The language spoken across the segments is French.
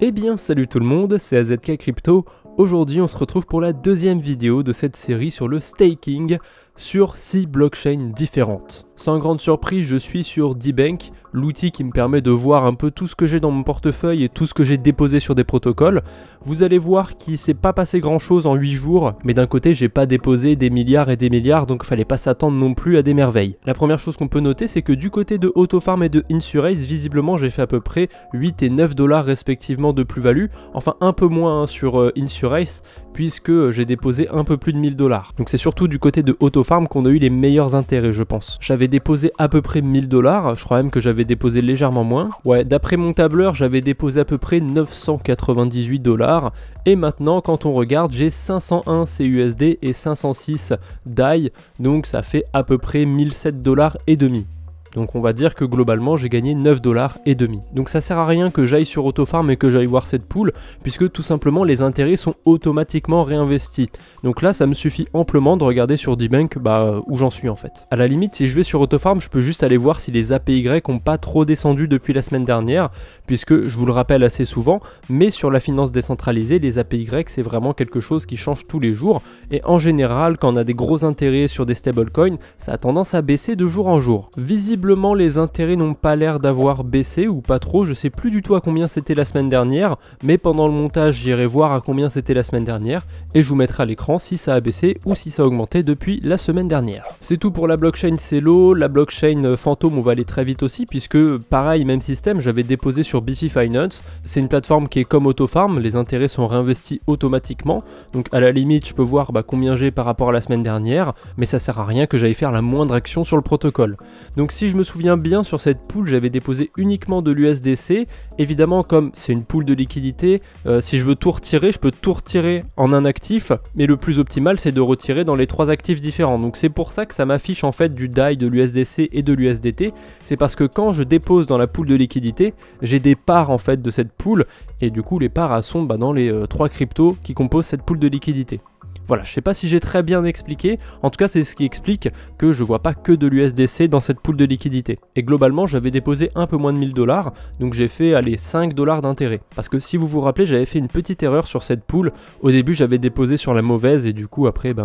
Eh bien salut tout le monde, c'est AZK Crypto. Aujourd'hui on se retrouve pour la deuxième vidéo de cette série sur le staking sur 6 blockchains différentes. Sans grande surprise, je suis sur DBank, l'outil qui me permet de voir un peu tout ce que j'ai dans mon portefeuille et tout ce que j'ai déposé sur des protocoles. Vous allez voir qu'il s'est pas passé grand chose en 8 jours, mais d'un côté j'ai pas déposé des milliards et des milliards, donc fallait pas s'attendre non plus à des merveilles. La première chose qu'on peut noter, c'est que du côté de Autofarm et de Insurace, visiblement j'ai fait à peu près 8 et 9 dollars respectivement de plus-value, enfin un peu moins sur Insurace, puisque j'ai déposé un peu plus de 1000 dollars. Donc c'est surtout du côté de Autofarm qu'on a eu les meilleurs intérêts, je pense. J'avais déposé à peu près 1000 dollars, je crois même que j'avais déposé légèrement moins. Ouais, d'après mon tableur, j'avais déposé à peu près 998 dollars. Et maintenant, quand on regarde, j'ai 501 CUSD et 506 DAI, donc ça fait à peu près 1007 dollars et demi. Donc on va dire que globalement j'ai gagné 9 dollars et demi. Donc ça sert à rien que j'aille sur Autofarm et que j'aille voir cette pool, puisque tout simplement les intérêts sont automatiquement réinvestis. Donc là ça me suffit amplement de regarder sur DBank où j'en suis en fait. À la limite, si je vais sur Autofarm, je peux juste aller voir si les APY n'ont pas trop descendu depuis la semaine dernière, puisque je vous le rappelle assez souvent, mais sur la finance décentralisée, les APY c'est vraiment quelque chose qui change tous les jours, et en général quand on a des gros intérêts sur des stablecoins, ça a tendance à baisser de jour en jour. Visiblement les intérêts n'ont pas l'air d'avoir baissé ou pas trop, je sais plus du tout à combien c'était la semaine dernière, mais pendant le montage j'irai voir à combien c'était la semaine dernière et je vous mettrai à l'écran si ça a baissé ou si ça a augmenté depuis la semaine dernière. C'est tout pour la blockchain Celo. La blockchain Phantom on va aller très vite aussi, puisque pareil, même système, j'avais déposé sur Bifi Finance. C'est une plateforme qui est comme Autofarm, les intérêts sont réinvestis automatiquement, donc à la limite je peux voir combien j'ai par rapport à la semaine dernière, mais ça sert à rien que j'aille faire la moindre action sur le protocole. Donc si je me souviens bien, sur cette pool j'avais déposé uniquement de l'USDC. Évidemment, comme c'est une pool de liquidité, si je veux tout retirer, je peux tout retirer en un actif, mais le plus optimal c'est de retirer dans les 3 actifs différents. Donc c'est pour ça que ça m'affiche en fait du DAI, de l'USDC et de l'USDT. C'est parce que quand je dépose dans la pool de liquidité, j'ai des parts en fait de cette pool, et du coup les parts elles sont dans les 3 cryptos qui composent cette pool de liquidité. Voilà, je sais pas si j'ai très bien expliqué, en tout cas c'est ce qui explique que je vois pas que de l'USDC dans cette pool de liquidité. Et globalement j'avais déposé un peu moins de 1000 dollars, donc j'ai fait 5 dollars d'intérêt. Parce que si vous vous rappelez, j'avais fait une petite erreur sur cette pool. Au début j'avais déposé sur la mauvaise et du coup après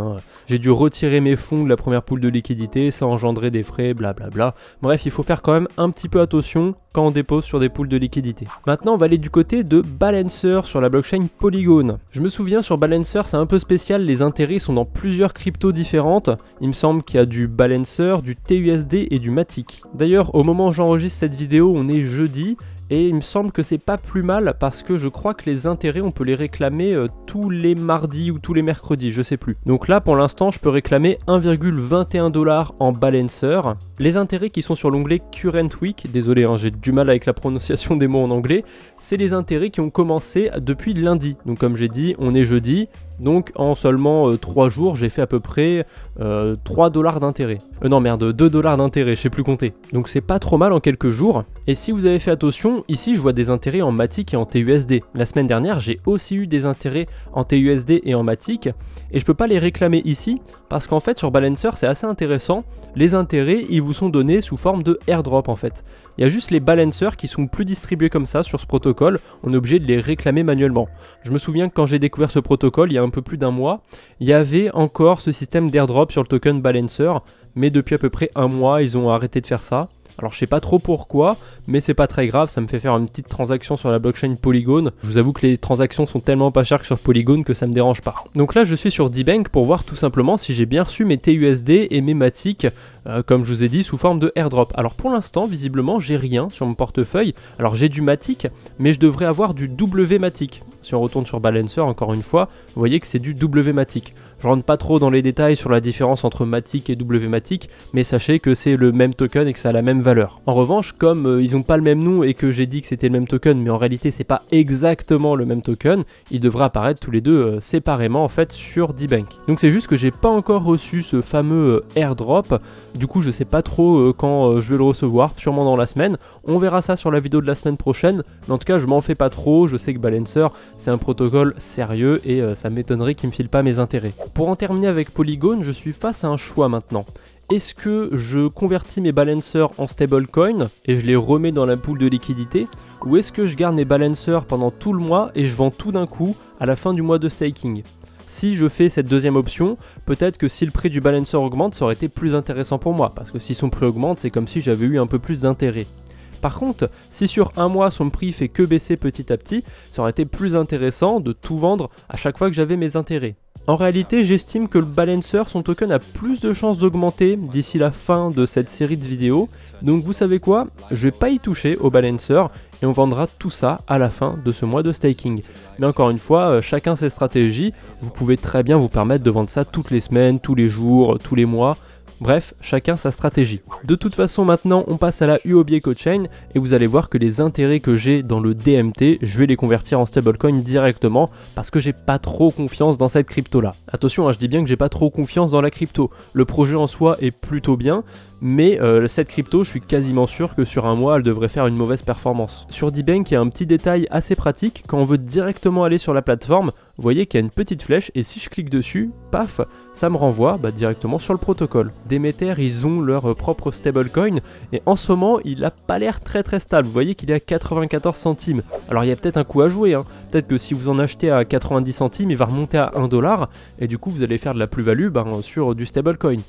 j'ai dû retirer mes fonds de la première pool de liquidité, ça a engendré des frais, blablabla. Bref, il faut faire quand même un petit peu attention quand on dépose sur des pools de liquidité. Maintenant on va aller du côté de Balancer sur la blockchain Polygon. Je me souviens, sur Balancer c'est un peu spécial, les intérêts sont dans plusieurs cryptos différentes. Il me semble qu'il y a du Balancer, du TUSD et du Matic. D'ailleurs au moment où j'enregistre cette vidéo on est jeudi, et il me semble que c'est pas plus mal parce que je crois que les intérêts on peut les réclamer tous les mardis ou tous les mercredis, je sais plus. Donc là pour l'instant je peux réclamer 1,21 $ en Balancer. Les intérêts qui sont sur l'onglet Current Week, désolé j'ai du mal avec la prononciation des mots en anglais, c'est les intérêts qui ont commencé depuis lundi. Donc comme j'ai dit, on est jeudi, donc en seulement 3 jours j'ai fait à peu près 3 dollars d'intérêt. Non merde, 2 dollars d'intérêt, je sais plus compter. Donc c'est pas trop mal en quelques jours. Et si vous avez fait attention, ici je vois des intérêts en Matic et en TUSD. La semaine dernière j'ai aussi eu des intérêts en TUSD et en Matic, et je peux pas les réclamer ici parce qu'en fait sur Balancer c'est assez intéressant. Les intérêts ils vous sont donnés sous forme de airdrop en fait. Il y a juste les balancers qui sont plus distribués comme ça sur ce protocole, on est obligé de les réclamer manuellement. Je me souviens que quand j'ai découvert ce protocole il y a un peu plus d'un mois, il y avait encore ce système d'airdrop sur le token Balancer, mais depuis à peu près un mois ils ont arrêté de faire ça. Alors je sais pas trop pourquoi, mais c'est pas très grave, ça me fait faire une petite transaction sur la blockchain Polygon. Je vous avoue que les transactions sont tellement pas chères que sur Polygon que ça me dérange pas. Donc là je suis sur DBank pour voir tout simplement si j'ai bien reçu mes TUSD et mes Matic, comme je vous ai dit, sous forme de airdrop. Alors pour l'instant visiblement j'ai rien sur mon portefeuille. Alors j'ai du Matic, mais je devrais avoir du WMatic. Si on retourne sur Balancer encore une fois, vous voyez que c'est du WMatic. Je rentre pas trop dans les détails sur la différence entre Matic et WMatic, mais sachez que c'est le même token et que ça a la même valeur. En revanche, comme ils n'ont pas le même nom et que j'ai dit que c'était le même token, mais en réalité c'est pas exactement le même token, ils devraient apparaître tous les deux séparément en fait sur DBank. Donc c'est juste que j'ai pas encore reçu ce fameux airdrop, du coup je sais pas trop quand je vais le recevoir, sûrement dans la semaine. On verra ça sur la vidéo de la semaine prochaine, mais en tout cas je m'en fais pas trop, je sais que Balancer c'est un protocole sérieux et ça m'étonnerait qu'il me file pas mes intérêts. Pour en terminer avec Polygon, je suis face à un choix maintenant. Est-ce que je convertis mes balancers en stablecoin et je les remets dans la pool de liquidité, ou est-ce que je garde mes balancers pendant tout le mois et je vends tout d'un coup à la fin du mois de staking? Si je fais cette deuxième option, peut-être que si le prix du balancer augmente, ça aurait été plus intéressant pour moi, parce que si son prix augmente, c'est comme si j'avais eu un peu plus d'intérêt. Par contre, si sur un mois son prix fait que baisser petit à petit, ça aurait été plus intéressant de tout vendre à chaque fois que j'avais mes intérêts. En réalité, j'estime que le balancer, son token a plus de chances d'augmenter d'ici la fin de cette série de vidéos. Donc vous savez quoi? Je vais pas y toucher au balancer et on vendra tout ça à la fin de ce mois de staking. Mais encore une fois, chacun ses stratégies. Vous pouvez très bien vous permettre de vendre ça toutes les semaines, tous les jours, tous les mois. Bref, chacun sa stratégie. De toute façon, maintenant, on passe à la UOB EcoChain et vous allez voir que les intérêts que j'ai dans le DMT, je vais les convertir en stablecoin directement parce que j'ai pas trop confiance dans cette crypto là. Attention, je dis bien que j'ai pas trop confiance dans la crypto. Le projet en soi est plutôt bien, mais cette crypto, je suis quasiment sûr que sur un mois, elle devrait faire une mauvaise performance. Sur D-Bank, il y a un petit détail assez pratique. Quand on veut directement aller sur la plateforme, vous voyez qu'il y a une petite flèche et si je clique dessus, paf, ça me renvoie directement sur le protocole. Demeter, ils ont leur propre stablecoin et en ce moment, il n'a pas l'air très stable. Vous voyez qu'il est à 94 centimes. Alors il y a peut-être un coup à jouer, hein. Peut-être que si vous en achetez à 90 centimes, il va remonter à 1 dollar et du coup, vous allez faire de la plus-value sur du stablecoin.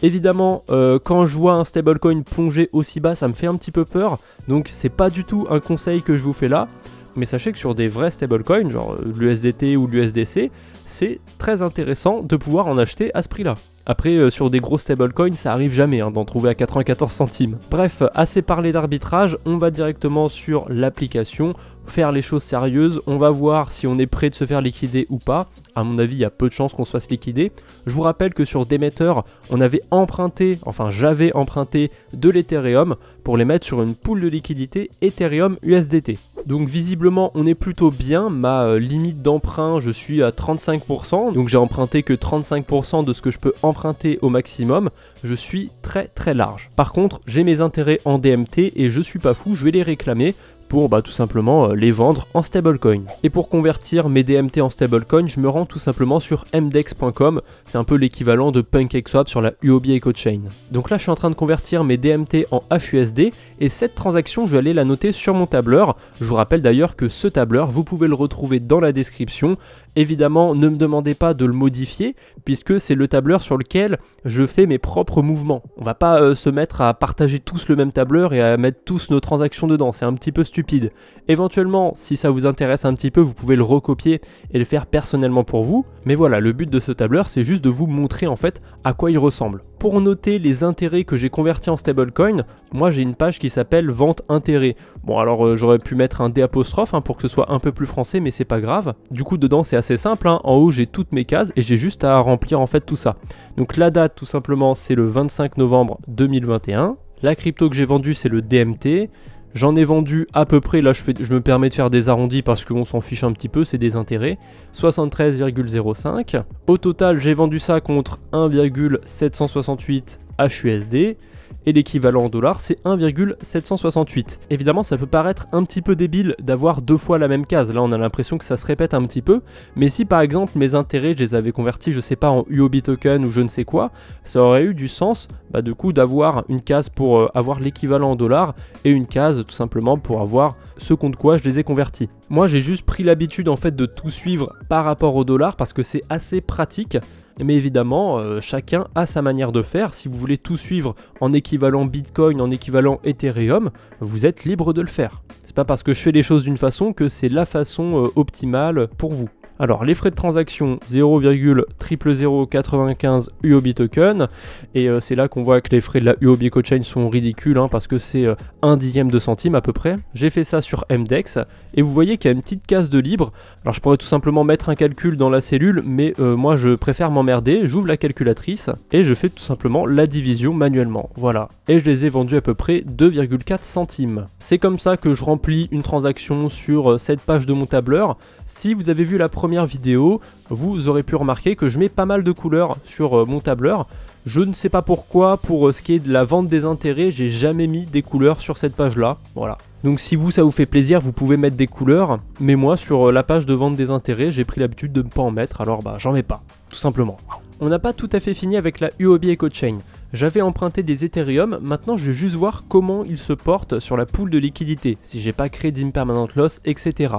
Évidemment, quand je vois un stablecoin plonger aussi bas, ça me fait un petit peu peur. Donc c'est pas du tout un conseil que je vous fais là. Mais sachez que sur des vrais stablecoins, genre l'USDT ou l'USDC, c'est très intéressant de pouvoir en acheter à ce prix-là. Après, sur des gros stablecoins, ça arrive jamais d'en trouver à 94 centimes. Bref, assez parlé d'arbitrage, on va directement sur l'application, faire les choses sérieuses, on va voir si on est prêt de se faire liquider ou pas. À mon avis, il y a peu de chances qu'on se fasse liquider. Je vous rappelle que sur Demeter, on avait emprunté, enfin j'avais emprunté de l'Ethereum pour les mettre sur une pool de liquidité Ethereum USDT. Donc visiblement, on est plutôt bien. Ma limite d'emprunt, je suis à 35%. Donc j'ai emprunté que 35% de ce que je peux emprunter au maximum. Je suis très large. Par contre, j'ai mes intérêts en DMT et je suis pas fou, je vais les réclamer pour tout simplement les vendre en stablecoin. Et pour convertir mes DMT en stablecoin, je me rends tout simplement sur mdex.com, c'est un peu l'équivalent de PancakeSwap sur la UOB EcoChain. Donc là je suis en train de convertir mes DMT en HUSD et cette transaction je vais aller la noter sur mon tableur. Je vous rappelle d'ailleurs que ce tableur vous pouvez le retrouver dans la description. Évidemment, ne me demandez pas de le modifier puisque c'est le tableur sur lequel je fais mes propres mouvements. On va pas se mettre à partager tous le même tableur et à mettre tous nos transactions dedans, c'est un petit peu stupide. Éventuellement, si ça vous intéresse un petit peu, vous pouvez le recopier et le faire personnellement pour vous. Mais voilà, le but de ce tableur, c'est juste de vous montrer en fait à quoi il ressemble. Pour noter les intérêts que j'ai convertis en stablecoin, moi j'ai une page qui s'appelle vente intérêt. Bon alors j'aurais pu mettre un D' pour que ce soit un peu plus français, mais c'est pas grave. Du coup dedans c'est assez simple, en haut j'ai toutes mes cases et j'ai juste à remplir en fait tout ça. Donc la date tout simplement c'est le 25 novembre 2021. La crypto que j'ai vendue c'est le DMT. J'en ai vendu à peu près, là je me permets de faire des arrondis parce qu'on s'en fiche un petit peu, c'est des intérêts, 73,05. Au total, j'ai vendu ça contre 1,768 HUSD et l'équivalent en dollars c'est 1,768. Évidemment ça peut paraître un petit peu débile d'avoir deux fois la même case, là on a l'impression que ça se répète un petit peu, mais si par exemple mes intérêts je les avais convertis je sais pas en UOB token ou je ne sais quoi, ça aurait eu du sens du coup d'avoir une case pour avoir l'équivalent en dollars et une case tout simplement pour avoir ce contre quoi je les ai convertis. Moi j'ai juste pris l'habitude en fait de tout suivre par rapport au dollar parce que c'est assez pratique. Mais évidemment, chacun a sa manière de faire. Si vous voulez tout suivre en équivalent Bitcoin, en équivalent Ethereum, vous êtes libre de le faire. C'est pas parce que je fais les choses d'une façon que c'est la façon optimale pour vous. Alors les frais de transaction 0,00095 UOB token et c'est là qu'on voit que les frais de la UOB EcoChain sont ridicules parce que c'est 1/10 de centime à peu près. J'ai fait ça sur MDEX et vous voyez qu'il y a une petite case de libre. Alors je pourrais tout simplement mettre un calcul dans la cellule mais moi je préfère m'emmerder, j'ouvre la calculatrice et je fais tout simplement la division manuellement. Voilà, et je les ai vendus à peu près 2,4 centimes. C'est comme ça que je remplis une transaction sur cette page de mon tableur. Si vous avez vu la première vidéo, vous aurez pu remarquer que je mets pas mal de couleurs sur mon tableur. Je ne sais pas pourquoi, pour ce qui est de la vente des intérêts, j'ai jamais mis des couleurs sur cette page-là. Voilà. Donc si ça vous fait plaisir, vous pouvez mettre des couleurs. Mais moi, sur la page de vente des intérêts, j'ai pris l'habitude de ne pas en mettre, alors j'en mets pas, tout simplement. On n'a pas tout à fait fini avec la UOB EcoChain. J'avais emprunté des Ethereum, maintenant je vais juste voir comment ils se portent sur la pool de liquidité, si j'ai pas créé d'impermanent loss, etc.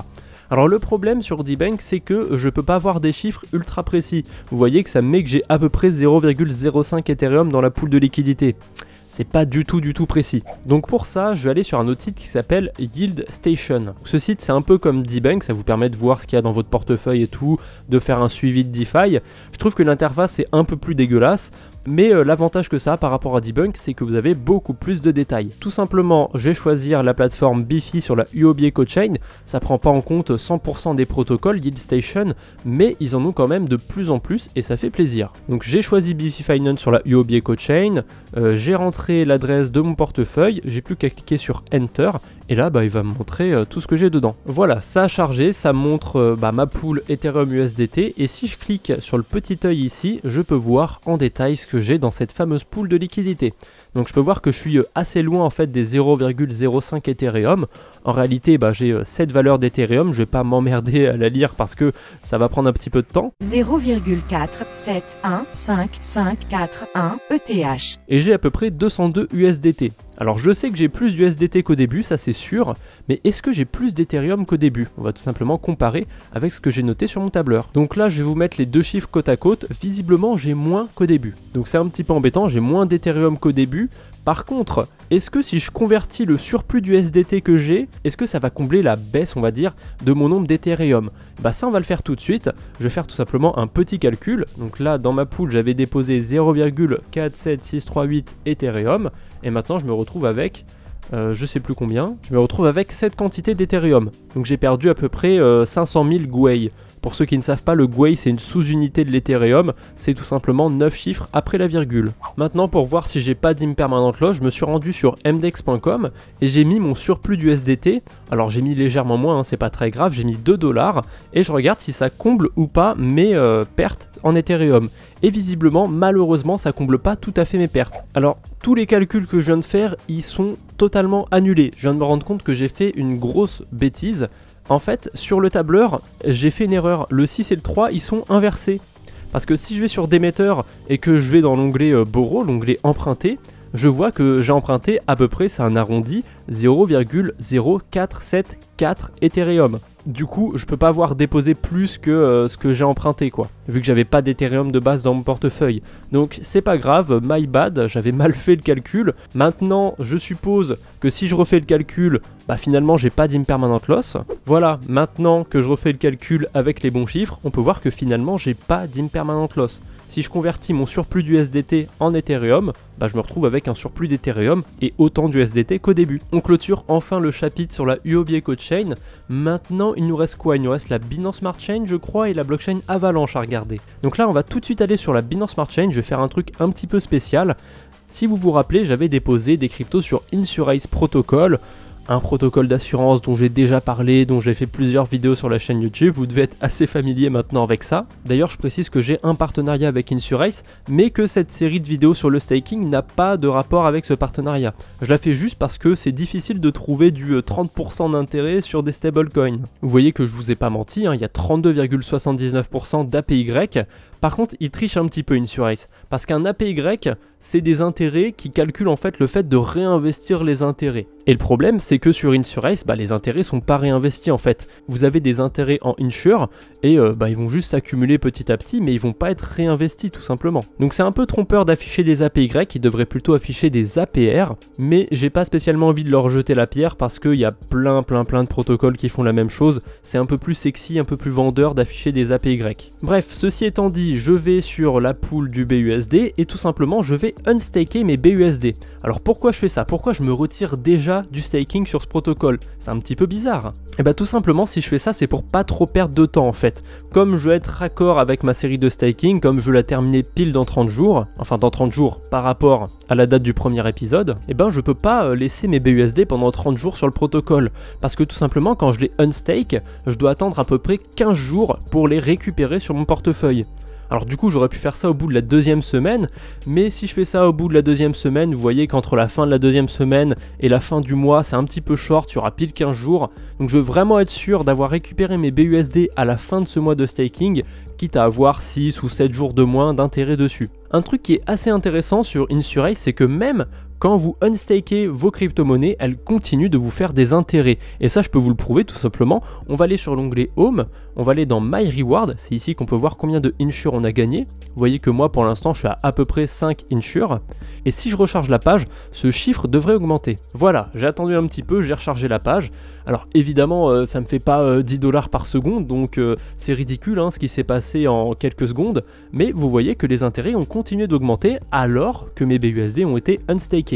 Alors le problème sur D-Bank, c'est que je peux pas avoir des chiffres ultra précis. Vous voyez que ça me met que j'ai à peu près 0,05 Ethereum dans la pool de liquidité. C'est pas du tout précis. Donc pour ça, je vais aller sur un autre site qui s'appelle Yield Station. Ce site, c'est un peu comme D-Bank, ça vous permet de voir ce qu'il y a dans votre portefeuille et tout, de faire un suivi de DeFi. Je trouve que l'interface est un peu plus dégueulasse, mais l'avantage que ça a par rapport à D-Bank, c'est que vous avez beaucoup plus de détails. Tout simplement, je vais choisir la plateforme Bifi sur la Huobi EcoChain. Ça prend pas en compte 100% des protocoles Yield Station, mais ils en ont quand même de plus en plus et ça fait plaisir. Donc j'ai choisi Bifi Finance sur la Huobi EcoChain, j'ai rentré l'adresse de mon portefeuille, j'ai plus qu'à cliquer sur Enter et là il va me montrer tout ce que j'ai dedans. Voilà, ça a chargé, ça montre ma pool Ethereum USDT et si je clique sur le petit œil ici, je peux voir en détail ce que j'ai dans cette fameuse pool de liquidité. Donc je peux voir que je suis assez loin en fait des 0,05 Ethereum. En réalité j'ai cette valeur d'Ethereum, je vais pas m'emmerder à la lire parce que ça va prendre un petit peu de temps. 0,4715541 ETH. Et j'ai à peu près 202 USDT. Alors je sais que j'ai plus d'USDT qu'au début, ça c'est sûr, mais est-ce que j'ai plus d'Ethereum qu'au début? On va tout simplement comparer avec ce que j'ai noté sur mon tableur. Donc là je vais vous mettre les deux chiffres côte à côte, visiblement j'ai moins qu'au début. Donc c'est un petit peu embêtant, j'ai moins d'Ethereum qu'au début. Par contre, est-ce que si je convertis le surplus d'USDT que j'ai, est-ce que ça va combler la baisse, on va dire, de mon nombre d'Ethereum? Ça on va le faire tout de suite. Je vais faire tout simplement un petit calcul. Donc là dans ma pool j'avais déposé 0,47638 Ethereum et maintenant je me retrouve avec je sais plus combien, je me retrouve avec cette quantité d'Ethereum. Donc j'ai perdu à peu près 500 000 Gwei. Pour ceux qui ne savent pas, le Gwei c'est une sous-unité de l'Ethereum, c'est tout simplement 9 chiffres après la virgule. Maintenant pour voir si j'ai pas d'impermanent loss, je me suis rendu sur mdex.com et j'ai mis mon surplus d'USDT. Alors j'ai mis légèrement moins, c'est pas très grave, j'ai mis 2 $ et je regarde si ça comble ou pas mes pertes en Ethereum. Et visiblement, malheureusement, ça comble pas tout à fait mes pertes. Alors, tous les calculs que je viens de faire, ils sont totalement annulés. Je viens de me rendre compte que j'ai fait une grosse bêtise. En fait, sur le tableur, j'ai fait une erreur. Le 6 et le 3, ils sont inversés. Parce que si je vais sur Demeter et que je vais dans l'onglet Borrow, l'onglet Emprunter, je vois que j'ai emprunté à peu près, c'est un arrondi, 0,0474 Ethereum. Du coup, je peux pas avoir déposé plus que ce que j'ai emprunté quoi, vu que j'avais pas d'Ethereum de base dans mon portefeuille. Donc c'est pas grave, my bad, j'avais mal fait le calcul. Maintenant, je suppose que si je refais le calcul, finalement j'ai pas d'impermanent loss. Voilà, maintenant que je refais le calcul avec les bons chiffres, on peut voir que finalement j'ai pas d'impermanent loss. Si je convertis mon surplus d'USDT en Ethereum, je me retrouve avec un surplus d'Ethereum et autant d'USDT qu'au début. On clôture enfin le chapitre sur la Huobi EcoChain. Maintenant, il nous reste quoi? Il nous reste la Binance Smart Chain, je crois, et la blockchain Avalanche à regarder. Donc là, on va tout de suite aller sur la Binance Smart Chain. Je vais faire un truc un petit peu spécial. Si vous vous rappelez, j'avais déposé des cryptos sur Insurace Protocol, un protocole d'assurance dont j'ai déjà parlé, dont j'ai fait plusieurs vidéos sur la chaîne YouTube, vous devez être assez familier maintenant avec ça. D'ailleurs je précise que j'ai un partenariat avec Insurace, mais que cette série de vidéos sur le staking n'a pas de rapport avec ce partenariat. Je la fais juste parce que c'est difficile de trouver du 30% d'intérêt sur des stablecoins. Vous voyez que je vous ai pas menti, il y a 32,79% d'APY. Par contre, il triche un petit peu Insurace, parce qu'un APY, c'est des intérêts qui calculent en fait le fait de réinvestir les intérêts. Et le problème, c'est que sur Insurace, les intérêts sont pas réinvestis en fait. Vous avez des intérêts en Insure, et ils vont juste s'accumuler petit à petit, mais ils vont pas être réinvestis tout simplement. Donc c'est un peu trompeur d'afficher des APY, ils devraient plutôt afficher des APR, mais j'ai pas spécialement envie de leur jeter la pierre, parce qu'il y a plein de protocoles qui font la même chose. C'est un peu plus sexy, un peu plus vendeur d'afficher des APY. Bref, ceci étant dit, je vais sur la pool du BUSD et tout simplement je vais unstaker mes BUSD. Alors pourquoi je fais ça? Pourquoi je me retire déjà du staking sur ce protocole? C'est un petit peu bizarre. Et tout simplement si je fais ça c'est pour pas trop perdre de temps en fait. Comme je veux être raccord avec ma série de staking, comme je veux la terminer pile dans 30 jours, enfin dans 30 jours par rapport à la date du premier épisode, je peux pas laisser mes BUSD pendant 30 jours sur le protocole. Parce que tout simplement quand je les unstake, je dois attendre à peu près 15 jours pour les récupérer sur mon portefeuille. Alors du coup j'aurais pu faire ça au bout de la deuxième semaine, mais si je fais ça au bout de la deuxième semaine, vous voyez qu'entre la fin de la deuxième semaine et la fin du mois c'est un petit peu short, il y aura pile 15 jours, donc je veux vraiment être sûr d'avoir récupéré mes BUSD à la fin de ce mois de staking, quitte à avoir 6 ou 7 jours de moins d'intérêt dessus. Un truc qui est assez intéressant sur InSurace, c'est que même quand vous unstakez vos crypto-monnaies, elles continuent de vous faire des intérêts. Et ça, je peux vous le prouver tout simplement. On va aller sur l'onglet Home, on va aller dans My Reward, c'est ici qu'on peut voir combien de Insure on a gagné. Vous voyez que moi, pour l'instant, je suis à peu près 5 Insure. Et si je recharge la page, ce chiffre devrait augmenter. Voilà, j'ai attendu un petit peu, j'ai rechargé la page. Alors évidemment, ça ne me fait pas 10 $ par seconde, donc c'est ridicule ce qui s'est passé en quelques secondes. Mais vous voyez que les intérêts ont continué d'augmenter alors que mes BUSD ont été unstakés.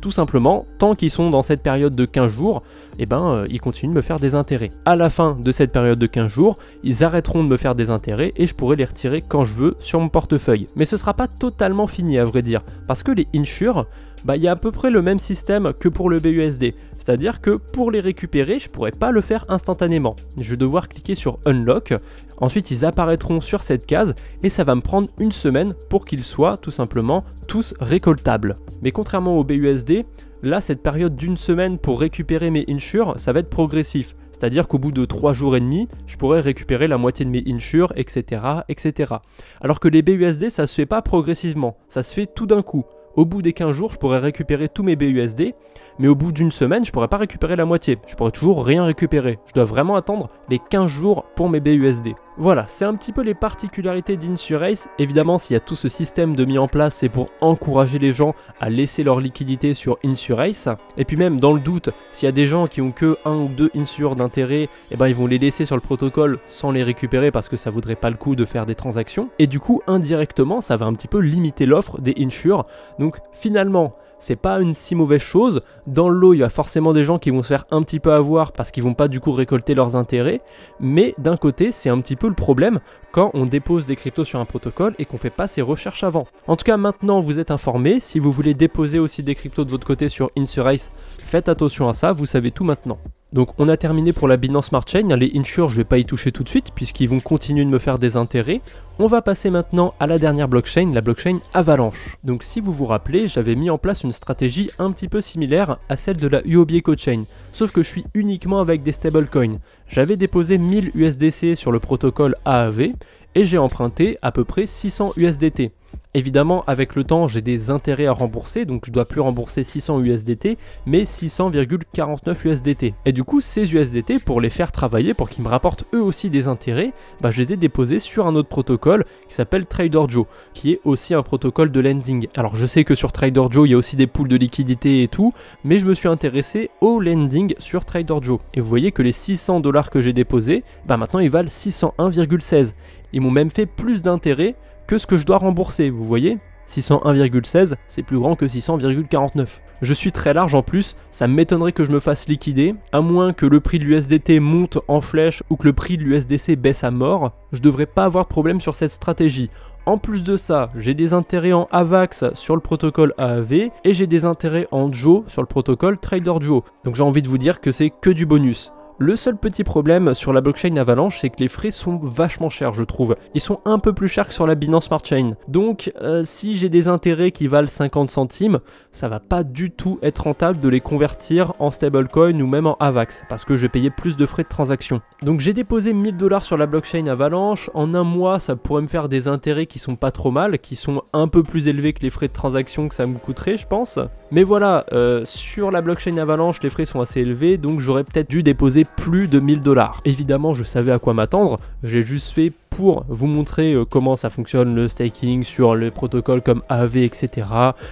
Tout simplement, tant qu'ils sont dans cette période de 15 jours, ils continuent de me faire des intérêts. À la fin de cette période de 15 jours, ils arrêteront de me faire des intérêts et je pourrai les retirer quand je veux sur mon portefeuille. Mais ce ne sera pas totalement fini à vrai dire, parce que les Insure, il y a à peu près le même système que pour le BUSD. C'est-à-dire que pour les récupérer, je ne pourrai pas le faire instantanément. Je vais devoir cliquer sur Unlock. Ensuite, ils apparaîtront sur cette case et ça va me prendre une semaine pour qu'ils soient tout simplement tous récoltables. Mais contrairement au BUSD, là, cette période d'une semaine pour récupérer mes Insure, ça va être progressif. C'est-à-dire qu'au bout de 3 jours et demi, je pourrais récupérer la moitié de mes Insure, etc., etc. Alors que les BUSD, ça se fait pas progressivement, ça se fait tout d'un coup. Au bout des 15 jours, je pourrais récupérer tous mes BUSD, mais au bout d'une semaine, je pourrais pas récupérer la moitié. Je pourrais toujours rien récupérer. Je dois vraiment attendre les 15 jours pour mes BUSD. Voilà, c'est un petit peu les particularités d'InSurace. Évidemment, s'il y a tout ce système de mis en place, c'est pour encourager les gens à laisser leur liquidité sur InSurace. Et puis même, dans le doute, s'il y a des gens qui ont que 1 ou 2 Insure d'intérêt, ils vont les laisser sur le protocole sans les récupérer parce que ça vaudrait pas le coup de faire des transactions. Et du coup, indirectement, ça va un petit peu limiter l'offre des Insure. Donc finalement, c'est pas une si mauvaise chose. Dans le lot, il y a forcément des gens qui vont se faire un petit peu avoir parce qu'ils vont pas du coup récolter leurs intérêts. Mais d'un côté, c'est un petit peu le problème quand on dépose des cryptos sur un protocole et qu'on fait pas ses recherches avant. En tout cas, maintenant, vous êtes informés. Si vous voulez déposer aussi des cryptos de votre côté sur InSurace, faites attention à ça. Vous savez tout maintenant. Donc on a terminé pour la Binance Smart Chain, les Insure je vais pas y toucher tout de suite puisqu'ils vont continuer de me faire des intérêts. On va passer maintenant à la dernière blockchain, la blockchain Avalanche. Donc si vous vous rappelez, j'avais mis en place une stratégie un petit peu similaire à celle de la Huobi Cochain, sauf que je suis uniquement avec des stablecoins. J'avais déposé 1000 USDC sur le protocole AAV et j'ai emprunté à peu près 600 USDT. Évidemment, avec le temps, j'ai des intérêts à rembourser, donc je dois plus rembourser 600 USDT, mais 600,49 USDT. Et du coup, ces USDT, pour les faire travailler, pour qu'ils me rapportent eux aussi des intérêts, je les ai déposés sur un autre protocole qui s'appelle TraderJoe, qui est aussi un protocole de lending. Alors je sais que sur TraderJoe, il y a aussi des pools de liquidité et tout, mais je me suis intéressé au lending sur TraderJoe. Et vous voyez que les 600 $ que j'ai déposés, maintenant ils valent 601,16. Ils m'ont même fait plus d'intérêts que ce que je dois rembourser, vous voyez 601,16, c'est plus grand que 600,49. Je suis très large en plus, ça m'étonnerait que je me fasse liquider, à moins que le prix de l'USDT monte en flèche ou que le prix de l'USDC baisse à mort, je devrais pas avoir de problème sur cette stratégie. En plus de ça, j'ai des intérêts en AVAX sur le protocole AAV et j'ai des intérêts en Joe sur le protocole TraderJoe. Donc j'ai envie de vous dire que c'est que du bonus. Le seul petit problème sur la blockchain Avalanche, c'est que les frais sont vachement chers, je trouve. Ils sont un peu plus chers que sur la Binance Smart Chain. Donc, si j'ai des intérêts qui valent 50 centimes, ça va pas du tout être rentable de les convertir en stablecoin ou même en AVAX, parce que je vais payer plus de frais de transaction. Donc, j'ai déposé 1000 $ sur la blockchain Avalanche. En un mois, ça pourrait me faire des intérêts qui sont pas trop mal, qui sont un peu plus élevés que les frais de transaction que ça me coûterait, je pense. Mais voilà, sur la blockchain Avalanche, les frais sont assez élevés, donc j'aurais peut-être dû déposer plus de 1000 $. Évidemment, je savais à quoi m'attendre, j'ai juste fait pour vous montrer comment ça fonctionne le staking sur les protocoles comme AAV, etc.,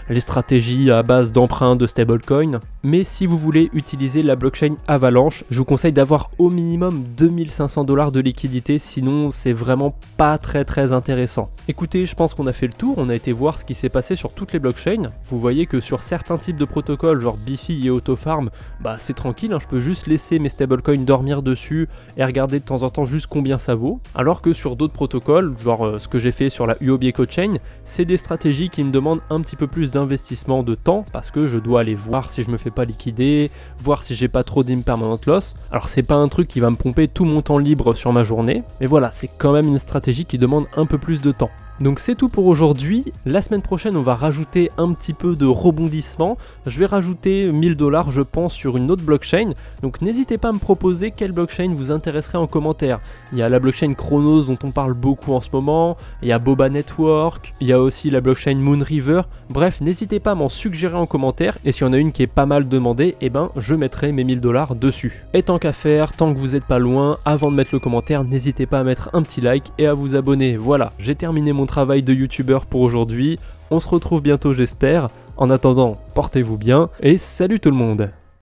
les stratégies à base d'emprunt de stablecoin. Mais si vous voulez utiliser la blockchain Avalanche, je vous conseille d'avoir au minimum 2500 $ de liquidité, sinon c'est vraiment pas très intéressant. Écoutez, je pense qu'on a fait le tour, on a été voir ce qui s'est passé sur toutes les blockchains. Vous voyez que sur certains types de protocoles, genre Bifi et Autofarm, c'est tranquille, je peux juste laisser mes stablecoins dormir dessus et regarder de temps en temps juste combien ça vaut. Alors que sur d'autres protocoles, genre ce que j'ai fait sur la Huobi Cochain, c'est des stratégies qui me demandent un petit peu plus d'investissement de temps parce que je dois aller voir si je me fais pas liquider, voir si j'ai pas trop d'impermanent loss. Alors c'est pas un truc qui va me pomper tout mon temps libre sur ma journée, mais voilà, c'est quand même une stratégie qui demande un peu plus de temps. Donc c'est tout pour aujourd'hui. La semaine prochaine on va rajouter un petit peu de rebondissement. Je vais rajouter 1000 $ je pense sur une autre blockchain. Donc n'hésitez pas à me proposer quelle blockchain vous intéresserait en commentaire. Il y a la blockchain Chronos dont on parle beaucoup en ce moment. Il y a Boba Network. Il y a aussi la blockchain Moonriver. Bref, n'hésitez pas à m'en suggérer en commentaire. Et s'il y en a une qui est pas mal demandée, eh ben je mettrai mes 1000 $ dessus. Et tant qu'à faire, tant que vous n'êtes pas loin, avant de mettre le commentaire, n'hésitez pas à mettre un petit like et à vous abonner. Voilà, j'ai terminé mon travail de youtubeur pour aujourd'hui. On se retrouve bientôt j'espère. En attendant, portez-vous bien et salut tout le monde.